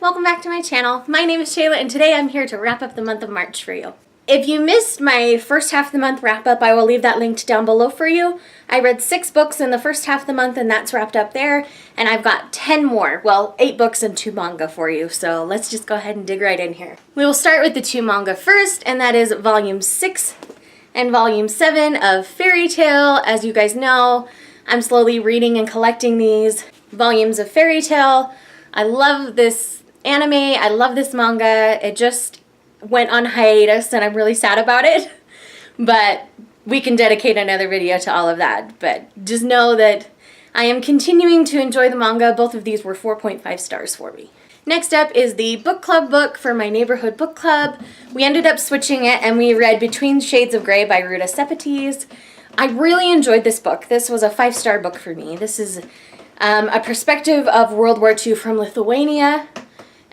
welcome back to my channel. My name is Shayla and today I'm here to wrap up the month of March for you. If you missed my first half of the month wrap up, I will leave that linked down below for you. I read 6 books in the first half of the month and that's wrapped up there. And I've got 10 more, well 8 books and 2 manga for you. So let's just go ahead and dig right in here. We will start with the 2 manga first, and that is volume 6 and volume 7 of Fairy Tail. As you guys know, I'm slowly reading and collecting these volumes of Fairy Tail. I love this anime, I love this manga. It just went on hiatus and I'm really sad about it. But we can dedicate another video to all of that. But just know that I am continuing to enjoy the manga. Both of these were 4.5 stars for me. Next up is the book club book for my neighborhood book club. We ended up switching it and we read Between Shades of Grey by Ruta Sepetys. I really enjoyed this book. This was a 5-star book for me. This is a perspective of World War II from Lithuania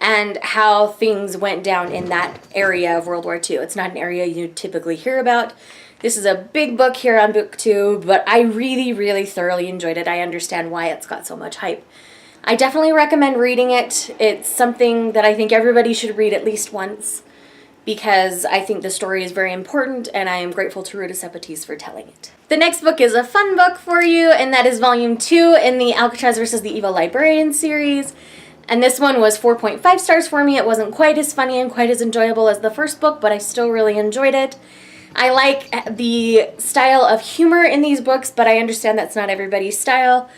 and how things went down in that area of World War II. It's not an area you typically hear about. This is a big book here on BookTube, but I really thoroughly enjoyed it. I understand why it's got so much hype. I definitely recommend reading it. It's something that I think everybody should read at least once because I think the story is very important and I am grateful to Ruta Sepetys for telling it. The next book is a fun book for you, and that is volume 2 in the Alcatraz vs. the Evil Librarian series. And this one was 4.5 stars for me. It wasn't quite as funny and quite as enjoyable as the first book, but I still really enjoyed it. I like the style of humor in these books, but I understand that's not everybody's style.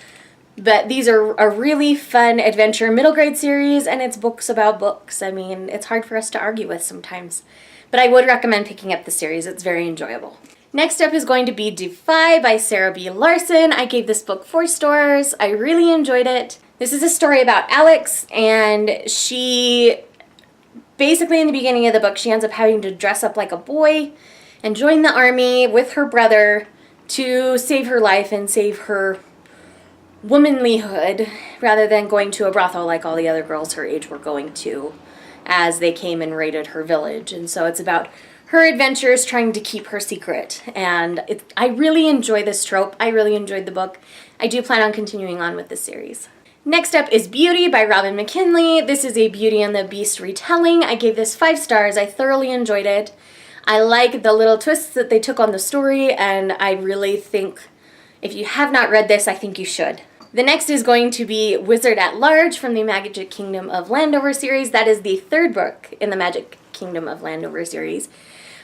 But these are a really fun adventure middle grade series, and it's books about books. I mean, it's hard for us to argue with sometimes. But I would recommend picking up the series. It's very enjoyable. Next up is going to be Defy by Sarah B. Larson. I gave this book 4 stars. I really enjoyed it. This is a story about Alex, and she, basically in the beginning of the book, she ends up having to dress up like a boy and join the army with her brother to save her life and save her womanlyhood rather than going to a brothel like all the other girls her age were going to as they came and raided her village. And so it's about her adventures trying to keep her secret. And I really enjoy this trope. I really enjoyed the book. I do plan on continuing on with this series. Next up is Beauty by Robin McKinley. This is a Beauty and the Beast retelling. I gave this 5 stars. I thoroughly enjoyed it. I like the little twists that they took on the story, and I really think if you have not read this, I think you should. The next is going to be Wizard at Large from the Magic Kingdom of Landover series. That is the 3rd book in the Magic Kingdom of Landover series.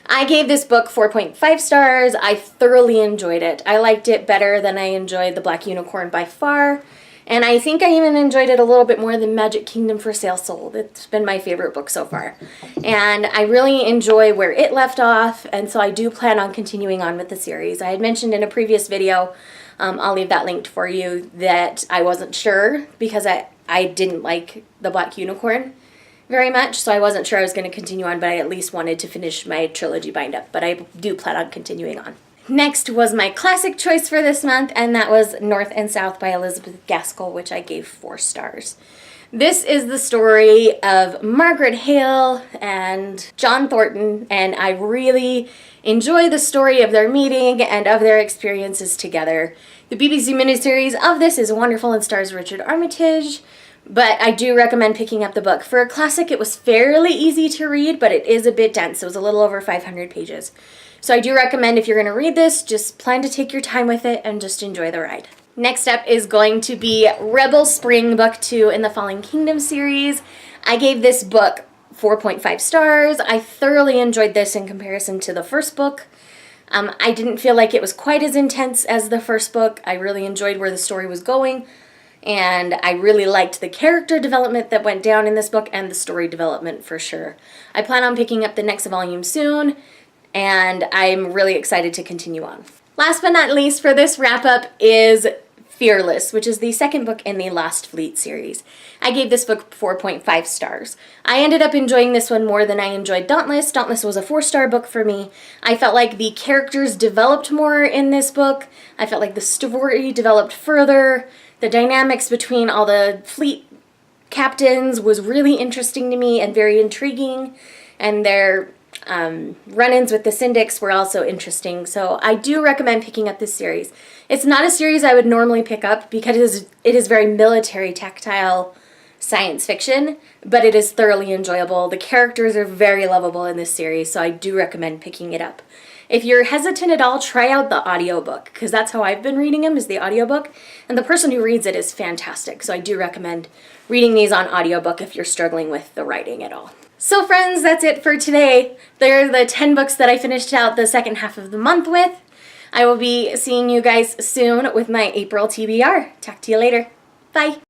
I gave this book 4.5 stars. I thoroughly enjoyed it. I liked it better than I enjoyed The Black Unicorn by far. And I think I even enjoyed it a little bit more than Magic Kingdom for Sale Sold. It's been my favorite book so far. And I really enjoy where it left off, and so I do plan on continuing on with the series. I had mentioned in a previous video, I'll leave that linked for you, that I wasn't sure because I didn't like The Black Unicorn very much, so I wasn't sure I was going to continue on, but I at least wanted to finish my trilogy bind-up, but I do plan on continuing on. Next was my classic choice for this month, and that was North and South by Elizabeth Gaskell, which I gave 4 stars. This is the story of Margaret Hale and John Thornton, and I really enjoy the story of their meeting and of their experiences together. The BBC miniseries of this is wonderful and stars Richard Armitage, but I do recommend picking up the book. For a classic, it was fairly easy to read, but it is a bit dense. It was a little over 500 pages. So I do recommend if you're going to read this, just plan to take your time with it and just enjoy the ride. Next up is going to be Rebel Spring Book 2 in the Fallen Kingdom series. I gave this book 4.5 stars. I thoroughly enjoyed this in comparison to the first book. I didn't feel like it was quite as intense as the first book. I really enjoyed where the story was going, and I really liked the character development that went down in this book and the story development for sure. I plan on picking up the next volume soon, and I'm really excited to continue on. Last but not least for this wrap-up is Fearless, which is the 2nd book in the Lost Fleet series. I gave this book 4.5 stars. I ended up enjoying this one more than I enjoyed Dauntless. Dauntless was a 4-star book for me. I felt like the characters developed more in this book. I felt like the story developed further. The dynamics between all the fleet captains was really interesting to me and very intriguing, and their run-ins with the syndics were also interesting, so I do recommend picking up this series. It's not a series I would normally pick up because it is very military, tactile, science fiction, but it is thoroughly enjoyable. The characters are very lovable in this series, so I do recommend picking it up. If you're hesitant at all, try out the audiobook, because that's how I've been reading them, is the audiobook, and the person who reads it is fantastic, so I do recommend reading these on audiobook if you're struggling with the writing at all. So friends, that's it for today. They're the 10 books that I finished out the second half of the month with. I will be seeing you guys soon with my April TBR. Talk to you later. Bye.